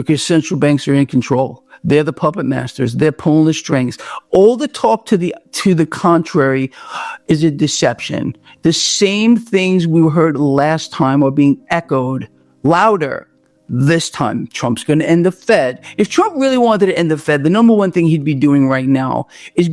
because central banks are in control. They're the puppet masters. They're pulling the strings. All the talk to the contrary is a deception. The same things we heard last time are being echoed louder this time. Trump's going to end the Fed. If Trump really wanted to end the Fed, the number one thing he'd be doing right now is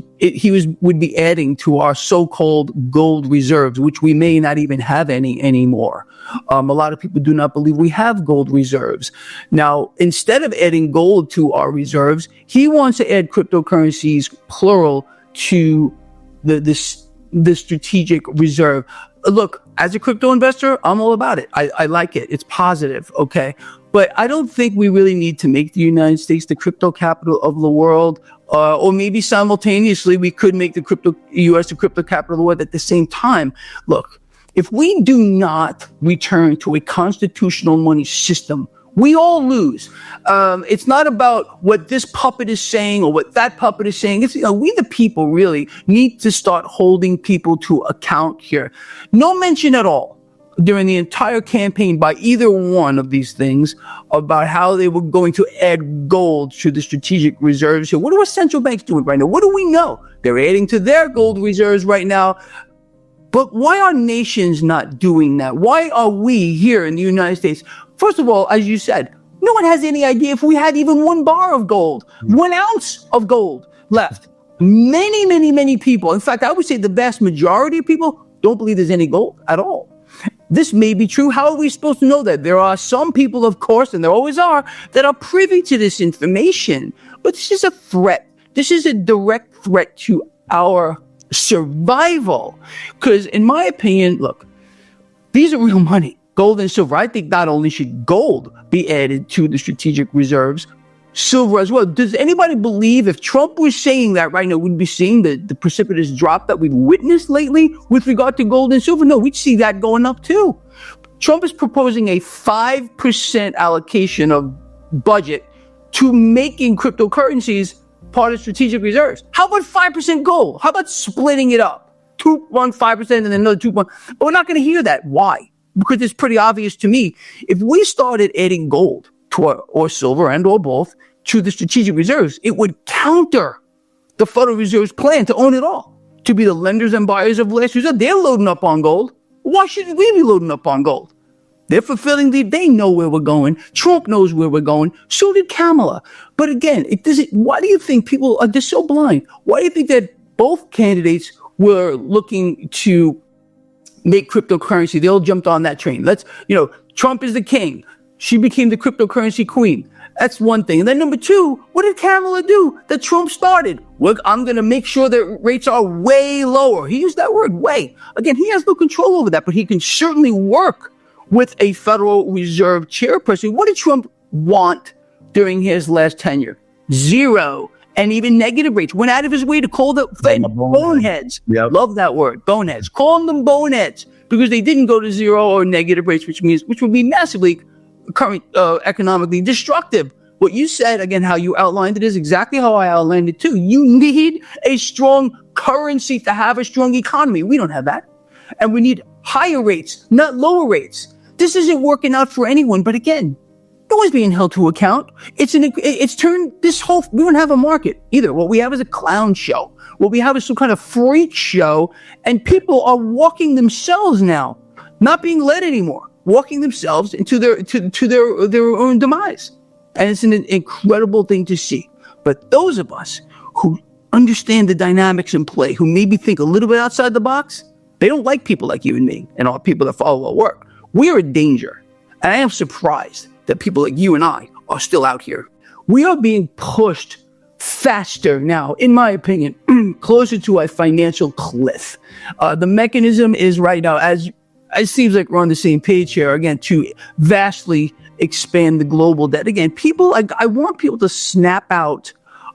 would be adding to our so-called gold reserves, which we may not even have any anymore. A lot of people do not believe we have gold reserves. Now, instead of adding gold to our reserves, he wants to add cryptocurrencies, plural, to the strategic reserve. Look, as a crypto investor, I'm all about it. I like it. It's positive, okay? But I don't think we really need to make the United States the crypto capital of the world. Or maybe simultaneously, we could make the U.S. the crypto capital of the world at the same time. Look, if we do not return to a constitutional money system, we all lose. It's not about what this puppet is saying or what that puppet is saying. It's, we the people really need to start holding people to account here. No mention at all during the entire campaign by either one of these things about how they were going to add gold to the strategic reserves here. What are central banks doing right now? What do we know? They're adding to their gold reserves right now. But why are nations not doing that? Why are we here in the United States? First of all, as you said, no one has any idea if we had even 1 bar of gold, 1 ounce of gold left. Many, many, many people, in fact, I would say the vast majority of people don't believe there's any gold at all. This may be true. How are we supposed to know that? There are some people, of course, and there always are, that are privy to this information. But this is a threat. This is a direct threat to our survival. Because in my opinion, look, these are real money. Gold and silver. I think not only should gold be added to the strategic reserves, silver as well. Does anybody believe if Trump was saying that right now, we'd be seeing the precipitous drop that we've witnessed lately with regard to gold and silver? No, we'd see that going up too. Trump is proposing a 5% allocation of budget to making cryptocurrencies part of strategic reserves. How about 5% gold? How about splitting it up? 2.5% and then another 2. But we're not going to hear that. Why? Because it's pretty obvious to me. If we started adding gold to or silver and or both to the strategic reserves, it would counter the Federal Reserve's plan to own it all, to be the lenders and buyers of last resort. They're loading up on gold. Why shouldn't we be loading up on gold? They're fulfilling they know where we're going. Trump knows where we're going. So did Kamala. But again, why do you think people are just so blind? Why do you think that both candidates were looking to make cryptocurrency? They all jumped on that train. Trump is the king. She became the cryptocurrency queen. That's one thing. And then number 2, what did Kamala do that Trump started? Look, I'm going to make sure that rates are way lower. He used that word, way. Again, he has no control over that, but he can certainly work with a Federal Reserve chairperson. What did Trump want during his last tenure? 0. And even negative rates. Went out of his way to call the boneheads. Yep. Love that word, boneheads. Calling them boneheads because they didn't go to 0 or negative rates, which would be massively economically destructive. What you said, again, how you outlined it is exactly how I outlined it too. You need a strong currency to have a strong economy. We don't have that. And we need higher rates, not lower rates. This isn't working out for anyone. But again, no one's being held to account. We don't have a market either. What we have is a clown show. What we have is some kind of freak show, and people are walking themselves now, not being led anymore, walking themselves into their own demise. And it's an incredible thing to see. But those of us who understand the dynamics in play, who maybe think a little bit outside the box, they don't like people like you and me and all people that follow our work. We're in danger. And I am surprised that people like you and I are still out here. We are being pushed faster now, in my opinion, closer to a financial cliff. The mechanism is right now, as it seems like we're on the same page here, again, to vastly expand the global debt. Again, I want people to snap out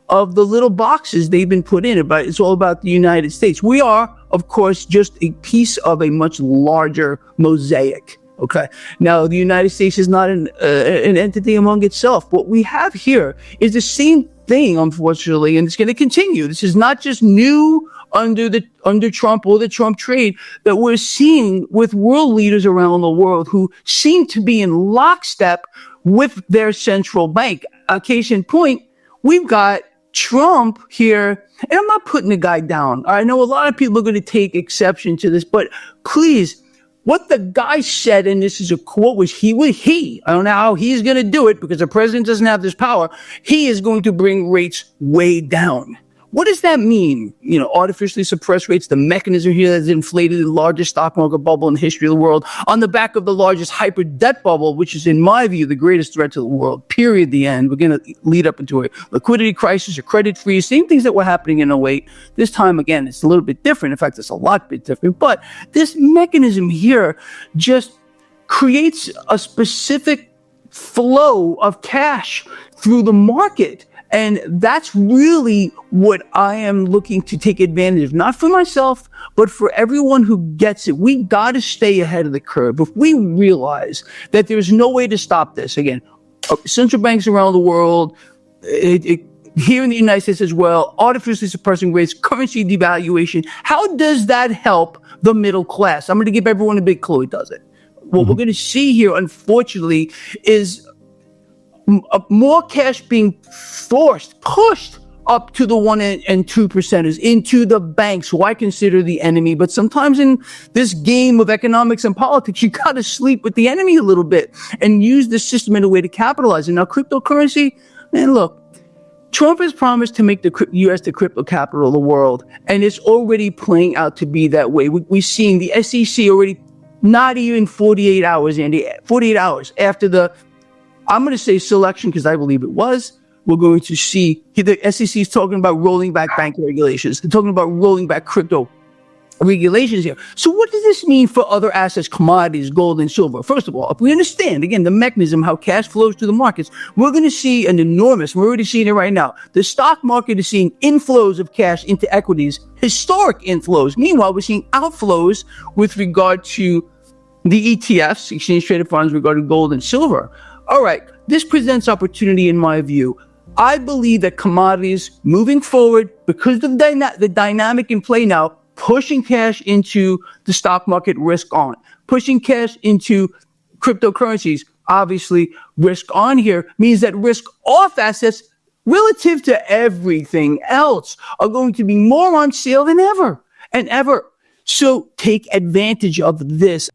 of the little boxes they've been put in. It's all about the United States. We are, of course, just a piece of a much larger mosaic. Okay. Now, the United States is not an entity among itself. What we have here is the same thing, unfortunately, and it's going to continue. This is not just new under Trump or the Trump trade that we're seeing with world leaders around the world who seem to be in lockstep with their central bank. Case in point, we've got Trump here, and I'm not putting the guy down. I know a lot of people are going to take exception to this, but please, what the guy said, and this is a quote, was he, I don't know how he's going to do it because the president doesn't have this power. He is going to bring rates way down. What does that mean? Artificially suppress rates, the mechanism here that's inflated the largest stock market bubble in the history of the world on the back of the largest hyper debt bubble, which is, in my view, the greatest threat to the world, period, the end. We're going to lead up into a liquidity crisis, a credit freeze, same things that were happening in 08. This time, again, it's a little bit different. In fact, it's a lot bit different. But this mechanism here just creates a specific flow of cash through the market. And that's really what I am looking to take advantage of, not for myself, but for everyone who gets it. We got to stay ahead of the curve. If we realize that there's no way to stop this, again, central banks around the world, here in the United States as well, artificially suppressing rates, currency devaluation, how does that help the middle class? I'm going to give everyone a big clue. It doesn't. What we're going to see here, unfortunately, is more cash being pushed up to the 1% and 2%ers into the banks, who I consider the enemy. But sometimes in this game of economics and politics, you got to sleep with the enemy a little bit and use the system in a way to capitalize. And now cryptocurrency, man, look, Trump has promised to make the U.S. the crypto capital of the world, and it's already playing out to be that way. We've seen the SEC already, not even 48 hours, Andy, 48 hours after the, I'm going to say selection because I believe it was. We're going to see the SEC is talking about rolling back bank regulations. They're talking about rolling back crypto regulations here. So what does this mean for other assets, commodities, gold and silver? First of all, if we understand, again, the mechanism, how cash flows to the markets, we're going to see we're already seeing it right now. The stock market is seeing inflows of cash into equities, historic inflows. Meanwhile, we're seeing outflows with regard to the ETFs, exchange traded funds, regarding gold and silver. All right, this presents opportunity in my view. I believe that commodities moving forward, because of the dynamic in play now, pushing cash into the stock market, risk on. Pushing cash into cryptocurrencies, obviously risk on here means that risk off assets relative to everything else are going to be more on sale than ever and ever. So take advantage of this.